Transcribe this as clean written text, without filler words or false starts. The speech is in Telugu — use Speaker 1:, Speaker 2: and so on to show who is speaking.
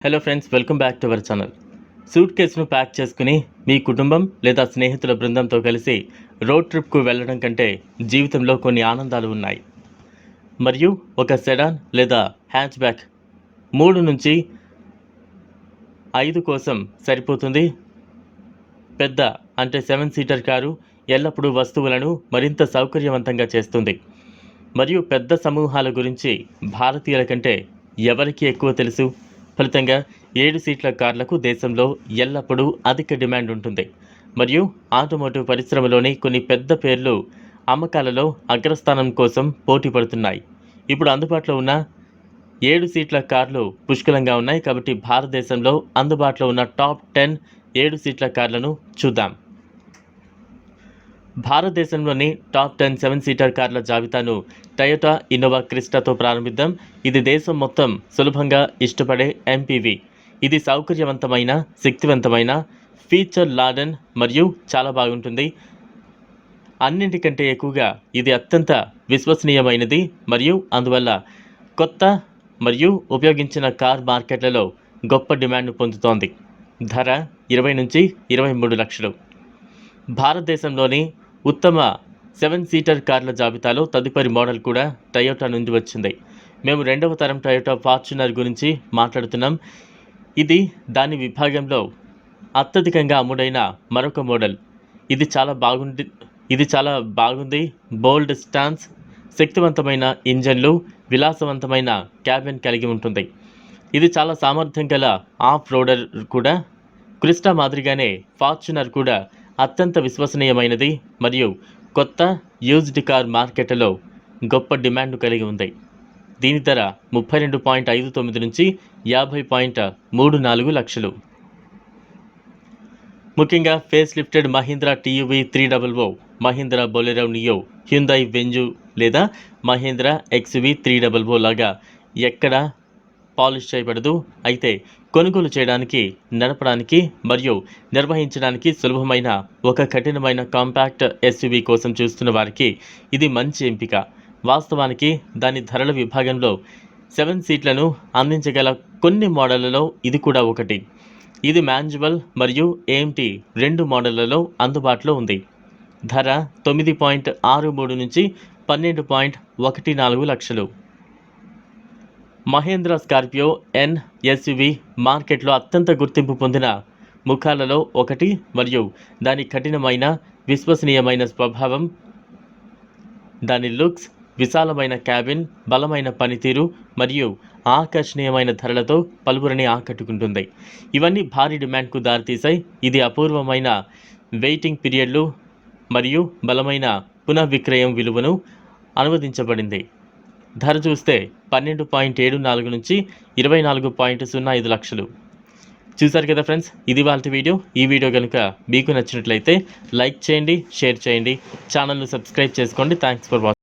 Speaker 1: Hello friends, welcome back to our channel. Suit కేసును ప్యాక్ చేసుకుని మీ కుటుంబం లేదా స్నేహితుల బృందంతో కలిసి రోడ్ ట్రిప్కు వెళ్ళడం కంటే జీవితంలో కొన్ని ఆనందాలు ఉన్నాయి. మరియు ఒక సెడాన్ లేదా హ్యాచ్ బ్యాక్ 3 నుంచి 5 కోసం సరిపోతుంది. పెద్ద అంటే 7 సీటర్ కారు ఎల్లప్పుడూ వస్తువులను మరింత సౌకర్యవంతంగా చేస్తుంది. మరియు పెద్ద సమూహాల గురించి భారతీయుల కంటే ఎవరికి ఎక్కువ తెలుసు? ఫలితంగా 7 సీట్ల కార్లకు దేశంలో ఎల్లప్పుడూ అధిక డిమాండ్ ఉంటుంది. మరియు ఆటోమోటివ్ పరిశ్రమలోని కొన్ని పెద్ద పేర్లు అమ్మకాలలో అగ్రస్థానం కోసం పోటీ పడుతున్నాయి. ఇప్పుడు అందుబాటులో ఉన్న 7 సీట్ల కార్లు పుష్కలంగా ఉన్నాయి. కాబట్టి భారతదేశంలో అందుబాటులో ఉన్న టాప్ 10 7 సీట్ల కార్లను చూద్దాం. భారతదేశంలోని టాప్ 10 7 సీటర్ కార్ల జాబితాను టయోటా ఇన్నోవా క్రిస్టాతో ప్రారంభిద్దాం. ఇది దేశం మొత్తం సులభంగా ఇష్టపడే ఎంపీవీ. ఇది సౌకర్యవంతమైన, శక్తివంతమైన, ఫీచర్ లాడెన్ మరియు చాలా బాగుంటుంది. అన్నింటికంటే ఎక్కువగా ఇది అత్యంత విశ్వసనీయమైనది మరియు అందువల్ల కొత్త మరియు ఉపయోగించిన కార్ మార్కెట్లలో గొప్ప డిమాండ్ పొందుతోంది. ధర 20 నుంచి 23 లక్షలు. భారతదేశంలోని ఉత్తమ 7 సీటర్ కార్ల జాబితాలో తదుపరి మోడల్ కూడా టయోటా నుండి వచ్చింది. మేము 2వ తరం టయోటా ఫార్చునర్ గురించి మాట్లాడుతున్నాం. ఇది దాని విభాగంలో అత్యధికంగా అమ్ముడైన మరొక మోడల్. ఇది చాలా బాగుంది. బోల్డ్ స్టాన్స్, శక్తివంతమైన ఇంజన్లు, విలాసవంతమైన క్యాబిన్ కలిగి ఉంటుంది. ఇది చాలా సామర్థ్యం గల ఆఫ్ రోడర్ కూడా. క్రిస్టా మాదిరిగానే ఫార్చునర్ కూడా అత్యంత విశ్వసనీయమైనది మరియు కొత్త యూజ్డ్ కార్ మార్కెట్లో గొప్ప డిమాండ్ కలిగి ఉంది. దీని ధర 32.59 నుంచి 50.34 లక్షలు. ముఖ్యంగా face lifted Mahindra TUV 300, Mahindra Bolero Neo, Hyundai Venue లేదా మహీంద్రా ఎక్స్వీ 300 లాగా ఎక్కడ పాలిష్ చేయబడదు. అయితే కొనుగోలు చేయడానికి, నడపడానికి మరియు నిర్వహించడానికి సులభమైన ఒక కఠినమైన కాంపాక్ట్ ఎస్యూవీ కోసం చూస్తున్న వారికి ఇది మంచి ఎంపిక. వాస్తవానికి దాని ధరల విభాగంలో 7 సీట్లను అందించగల కొన్ని మోడళ్లలో ఇది కూడా ఒకటి. ఇది మాన్యువల్ మరియు ఏఎంటీ 2 మోడళ్లలో అందుబాటులో ఉంది. ధర 9.63 నుంచి 12.14 లక్షలు. మహేంద్ర స్కార్పియో ఎన్ ఎస్యూవీ మార్కెట్లో అత్యంత గుర్తింపు పొందిన ముఖాలలో ఒకటి మరియు దాని కఠినమైన, విశ్వసనీయమైన స్వభావం, దాని లుక్స్, విశాలమైన క్యాబిన్, బలమైన పనితీరు మరియు ఆకర్షణీయమైన ధరలతో పలువురిని ఆకట్టుకుంటుంది. ఇవన్నీ భారీ డిమాండ్కు దారితీశాయి. ఇది అపూర్వమైన వెయిటింగ్ పీరియడ్లు మరియు బలమైన పునఃవిక్రయం విలువను అనువదించబడింది. ధర చూస్తే 12.74 నుంచి 24.05 లక్షలు. చూసారు కదా ఫ్రెండ్స్, ఇది వాళ్ళ వీడియో. ఈ వీడియో కనుక మీకు నచ్చినట్లయితే లైక్ చేయండి, షేర్ చేయండి, ఛానల్ను సబ్స్క్రైబ్ చేసుకోండి. Thanks for watching.